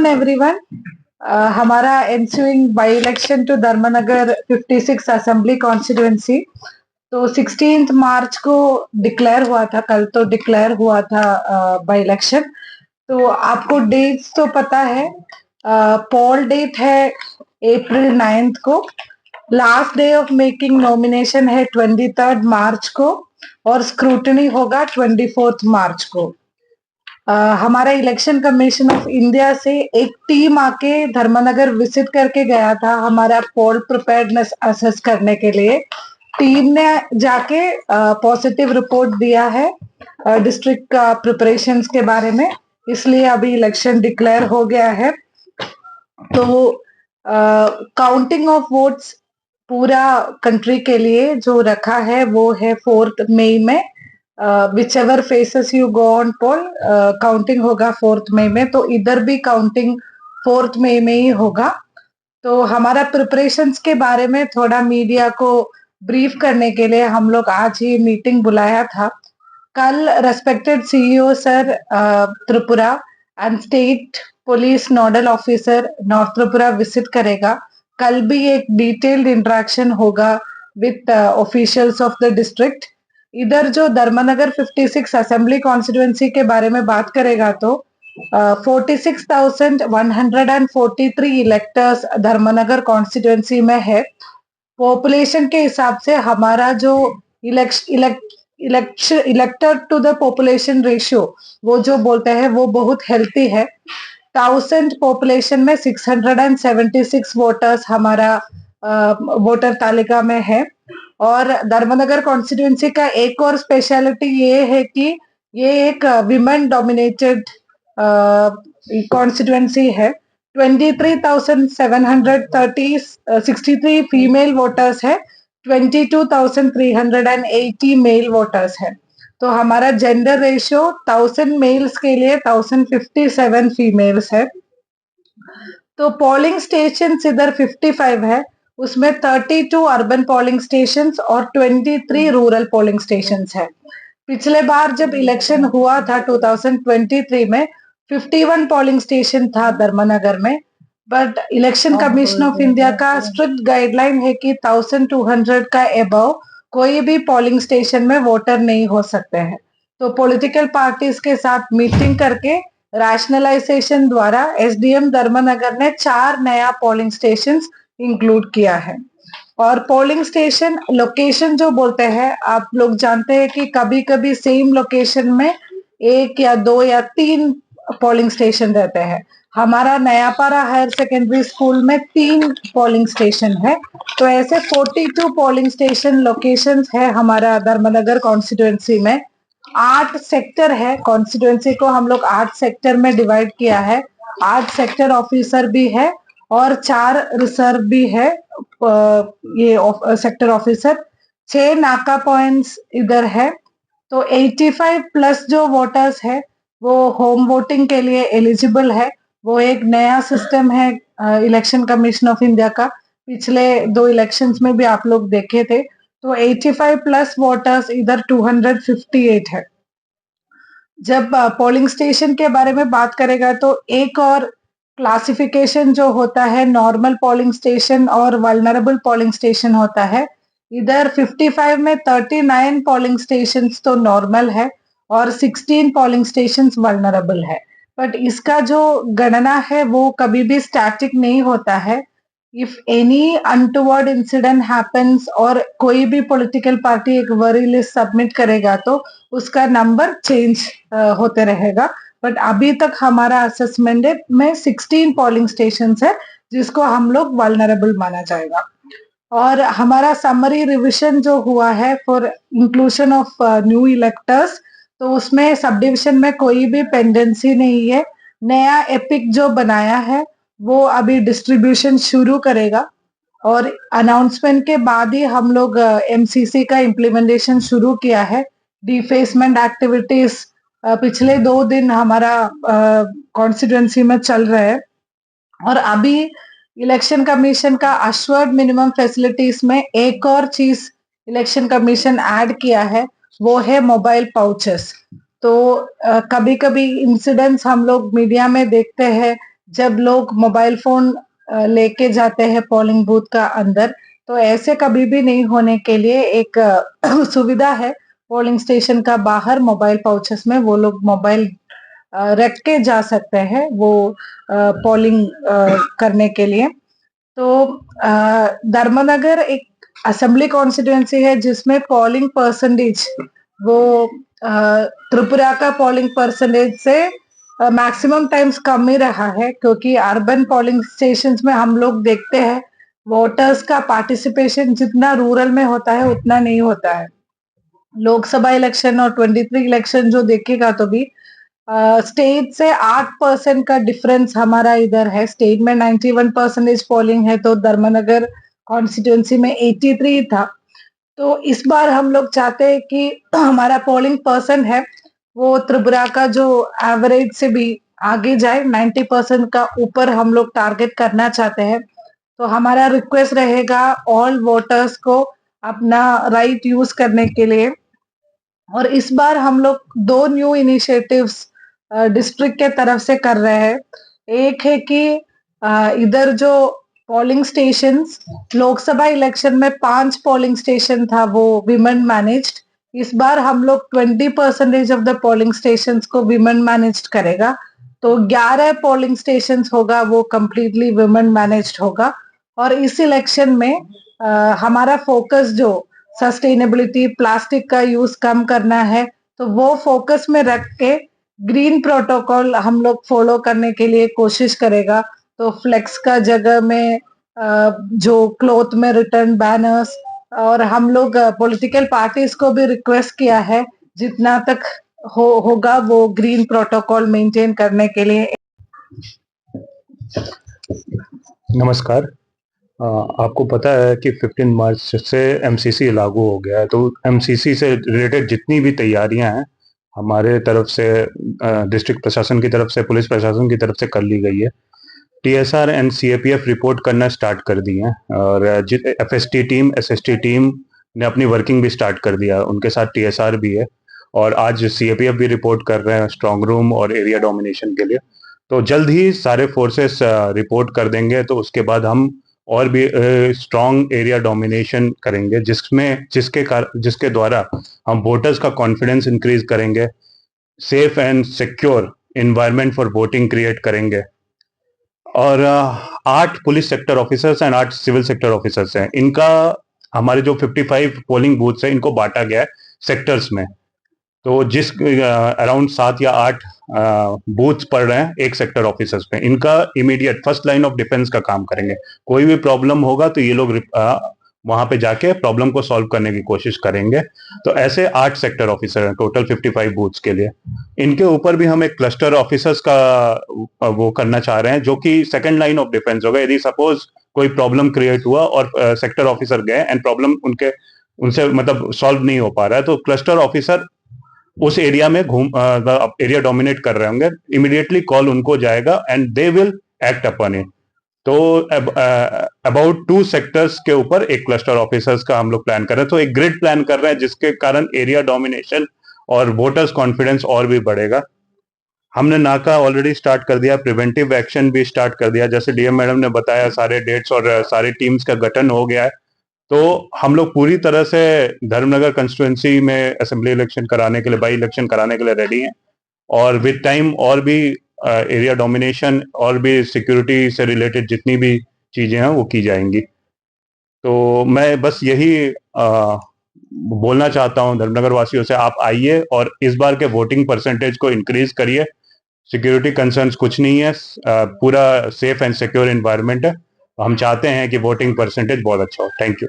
Everyone. हमारा ensuing by election to Dharmanagar 56 assembly constituency तो 16 मार्च को डिक्लेयर हुआ था। कल तो डिक्लेयर हुआ था बाई इलेक्शन। तो आपको डेट्स तो पता है। पोल डेट है अप्रैल 9 को। Last day of making nomination है 23 मार्च को और स्क्रूटनी होगा 24 मार्च को। हमारा इलेक्शन कमीशन ऑफ इंडिया से एक टीम आके धर्मनगर विजिट करके गया था हमारा पोल प्रिपेयर्डनेस असेस करने के लिए। टीम ने जाके पॉजिटिव रिपोर्ट दिया है डिस्ट्रिक्ट का प्रिपरेशंस के बारे में, इसलिए अभी इलेक्शन डिक्लेयर हो गया है। तो काउंटिंग ऑफ वोट्स पूरा कंट्री के लिए जो रखा है वो है 4 मई में। whichever faces you go on poll, counting होगा 4 मई में। तो इधर भी काउंटिंग 4 मई में ही होगा। तो हमारा प्रिपरेशंस के बारे में थोड़ा मीडिया को ब्रीफ करने के लिए हम लोग आज ही मीटिंग बुलाया था। कल respected CEO sir Tripura and state police nodal officer north Tripura visit करेगा। कल भी एक डिटेल्ड इंटरेक्शन होगा with officials of the district. इधर जो धर्मनगर 56 असेंबली कॉन्स्टिट्यूएंसी के बारे में बात करेगा तो 46,143 इलेक्टर्स धर्मनगर कॉन्स्टिट्यूएंसी में है। पॉपुलेशन के हिसाब से हमारा जो elector to the population ratio वो जो बोलते हैं वो बहुत हेल्थी है। 1000 पॉपुलेशन में 676 वोटर्स हमारा वोटर तालिका में है। और धर्मनगर कॉन्स्टिट्यूएंसी का एक और स्पेशलिटी ये है कि ये एक विमेन डोमिनेटेड कॉन्स्टिट्यूएंसी है। 23,763 फीमेल वोटर्स है, 22,380 मेल वोटर्स है। तो हमारा जेंडर रेशियो 1000 मेल्स के लिए 1057 फीमेल्स है। तो पोलिंग स्टेशन इधर 55 है, उसमें 32 अर्बन पोलिंग स्टेशंस और 23 रूरल पोलिंग स्टेशंस है। पिछले बार जब इलेक्शन हुआ था 2023 में 51 पोलिंग स्टेशन था धर्मनगर में, but election commission of India का स्ट्रिक्ट गाइडलाइन है कि 1200 का अबव कोई भी पोलिंग स्टेशन में वोटर नहीं हो सकते हैं। तो पॉलिटिकल पार्टीज के साथ मीटिंग करके रैशनलाइजेशन द्वारा एसडीएम धर्मनगर ने 4 नया पोलिंग स्टेशंस इंक्लूड किया है। और पोलिंग स्टेशन लोकेशन जो बोलते हैं, आप लोग जानते हैं कि कभी कभी सेम लोकेशन में 1 या 2 या 3 पोलिंग स्टेशन रहते हैं। हमारा नयापारा हायर सेकेंडरी स्कूल में 3 पोलिंग स्टेशन है। तो ऐसे 42 पोलिंग स्टेशन लोकेशंस है हमारा धर्मनगर कॉन्स्टिट्यूएंसी में। 8 सेक्टर है, कॉन्स्टिट्यूएंसी को हम लोग 8 सेक्टर में डिवाइड किया है। 8 सेक्टर ऑफिसर भी है और 4 रिजर्व भी है ये सेक्टर ऑफिसर। 6 नाका पॉइंट्स इधर है। तो 85 प्लस जो वोटर्स है वो होम वोटिंग के लिए एलिजिबल है। वो एक नया सिस्टम है इलेक्शन कमीशन ऑफ इंडिया का। पिछले 2 इलेक्शंस में भी आप लोग देखे थे। तो 85 प्लस वोटर्स इधर 258 है। जब पोलिंग स्टेशन के बारे में बात करेगा तो एक और क्लासिफिकेशन जो होता है नॉर्मल पोलिंग स्टेशन और वल्नरेबल पोलिंग स्टेशन होता है। इधर 55 में 39 पोलिंग स्टेशंस तो नॉर्मल है और 16 पोलिंग स्टेशंस वल्नरेबल है। बट इसका जो गणना है वो कभी भी स्टैटिक नहीं होता है। If any untoward incident happens और कोई भी पॉलिटिकल पार्टी एक वरी लिस्ट सबमिट करेगा तो उसका नंबर चेंज होते रहेगा। बट अभी तक हमारा असेसमेंट में 16 पोलिंग स्टेशंस है जिसको हम लोग वल्नरेबल माना जाएगा। और हमारा समरी रिविजन जो हुआ है for inclusion of new electors, तो उसमें सब डिविजन में कोई भी पेंडेंसी नहीं है। नया एपिक जो बनाया है वो अभी डिस्ट्रीब्यूशन शुरू करेगा और अनाउंसमेंट के बाद ही हम लोग एमसीसी का इम्प्लीमेंटेशन शुरू किया है। डिफेसमेंट एक्टिविटीज पिछले 2 दिन हमारा कॉन्स्टिट्यूएंसी में चल रहे हैं। और अभी इलेक्शन कमीशन का अश्योर्ड मिनिमम फैसिलिटीज में एक और चीज इलेक्शन कमीशन ऐड किया है, वो है मोबाइल पाउचेस। तो कभी कभी इंसिडेंट्स हम लोग मीडिया में देखते हैं जब लोग मोबाइल फ़ोन लेके जाते हैं पोलिंग बूथ का अंदर, तो ऐसे कभी भी नहीं होने के लिए एक सुविधा है पोलिंग स्टेशन का बाहर मोबाइल पाउचेस में वो लोग मोबाइल रख के जा सकते हैं वो पोलिंग करने के लिए। तो धर्मनगर एक असेंबली कॉन्स्टिट्यूएंसी है जिसमें पोलिंग परसेंटेज वो त्रिपुरा का पोलिंग परसेंटेज से मैक्सिमम टाइम्स कम ही रहा है क्योंकि अर्बन पोलिंग स्टेशंस में हम लोग देखते हैं वोटर्स का पार्टिसिपेशन जितना रूरल में होता है उतना नहीं होता है। लोकसभा इलेक्शन और 23 इलेक्शन जो देखेगा तो भी स्टेट से 8% का डिफरेंस हमारा इधर है। स्टेट में 91% पोलिंग है तो धर्मनगर कॉन्स्टिट्यूएंसी में 83 था। तो इस बार हम लोग चाहते हैं कि हमारा पोलिंग पर्सन है वो त्रिपुरा का जो एवरेज से भी आगे जाए 90% का ऊपर हम लोग टारगेट करना चाहते हैं। तो हमारा रिक्वेस्ट रहेगा ऑल वोटर्स को अपना राइट यूज करने के लिए और इस बार हम लोग 2 न्यू इनिशिएटिव्स डिस्ट्रिक्ट के तरफ से कर रहे हैं। एक है कि इधर जो पोलिंग स्टेशंस लोकसभा इलेक्शन में 5 पोलिंग स्टेशन था वो विमेन मैनेज्ड। इस बार हम लोग 20% ऑफ द पोलिंग स्टेशंस को विमेन मैनेज्ड करेगा। तो 11 पोलिंग स्टेशंस होगा वो कंप्लीटली विमेन मैनेज्ड होगा और इस इलेक्शन में हमारा फोकस जो सस्टेनेबिलिटी प्लास्टिक का यूज कम करना है तो वो फोकस में रख के ग्रीन प्रोटोकॉल हम लोग फॉलो करने के लिए कोशिश करेगा। तो फ्लेक्स का जगह में जो क्लॉथ में रिटर्न बैनर्स और हम लोग पॉलिटिकल पार्टीज को भी रिक्वेस्ट किया है जितना तक होगा वो ग्रीन प्रोटोकॉल मेंटेन करने के लिए। नमस्कार। आपको पता है कि 15 मार्च से एमसीसी लागू हो गया है, तो एमसीसी से रिलेटेड जितनी भी तैयारियां हैं हमारे तरफ से, डिस्ट्रिक्ट प्रशासन की तरफ से, पुलिस प्रशासन की तरफ से कर ली गई है। टीएसआर एंड सीएपीएफ रिपोर्ट करना स्टार्ट कर दी है और एफएसटी टीम, एसएसटी टीम ने अपनी वर्किंग भी स्टार्ट कर दिया, उनके साथ टीएसआर भी है और आज सीएपीएफ भी रिपोर्ट कर रहे हैं स्ट्रांग रूम और एरिया डोमिनेशन के लिए। तो जल्द ही सारे फोर्सेस रिपोर्ट कर देंगे, तो उसके बाद हम और भी स्ट्रांग एरिया डोमिनेशन करेंगे जिसके द्वारा हम वोटर्स का कॉन्फिडेंस इंक्रीज करेंगे, safe and secure environment for voting create करेंगे। और 8 police sector officers and 8 civil sector officers हैं। इनका हमारे जो 55 पोलिंग बूथ्स है इनको बांटा गया है सेक्टर्स में। तो जिस अराउंड 7 या 8 बूथ्स पड़ रहे हैं एक सेक्टर ऑफिसर्स पे, इनका immediate first line of defence का काम करेंगे। कोई भी प्रॉब्लम होगा तो ये लोग वहां पे जाके प्रॉब्लम को सॉल्व करने की कोशिश करेंगे। तो ऐसे 8 सेक्टर ऑफिसर हैं टोटल 55 बूथ्स के लिए। इनके ऊपर भी हम एक क्लस्टर ऑफिसर्स का वो करना चाह रहे हैं जो कि सेकंड लाइन ऑफ डिफेंस होगा। यदि सपोज कोई प्रॉब्लम क्रिएट हुआ और सेक्टर ऑफिसर गए एंड प्रॉब्लम उनसे मतलब सॉल्व नहीं हो पा रहा है, तो क्लस्टर ऑफिसर उस एरिया में एरिया डोमिनेट कर रहे होंगे, इमीडिएटली कॉल उनको जाएगा and they will act upon it. तो अबाउट 2 सेक्टर्स के ऊपर एक क्लस्टर ऑफिसर्स का हम लोग प्लान कर रहे हैं। तो एक ग्रिड प्लान कर रहे हैं जिसके कारण एरिया डोमिनेशन और वोटर्स कॉन्फिडेंस और भी बढ़ेगा। हमने नाका ऑलरेडी स्टार्ट कर दिया, प्रिवेंटिव एक्शन भी स्टार्ट कर दिया। जैसे डीएम मैडम ने बताया सारे डेट्स और सारे टीम्स का गठन हो गया है। तो हम लोग पूरी तरह से धर्मनगर कंस्टिट्यूएंसी में असेंबली इलेक्शन कराने के लिए, बाई इलेक्शन कराने के लिए रेडी हैं और विद टाइम और भी एरिया डोमिनेशन और भी सिक्योरिटी से रिलेटेड जितनी भी चीजें हैं वो की जाएंगी। तो मैं बस यही बोलना चाहता हूं धर्मनगर वासियों से, आप आइए और इस बार के वोटिंग परसेंटेज को इंक्रीज करिए। सिक्योरिटी कंसर्न्स कुछ नहीं है, पूरा सेफ एंड सिक्योर एनवायरनमेंट है। हम चाहते हैं कि वोटिंग परसेंटेज बहुत अच्छा हो। Thank you.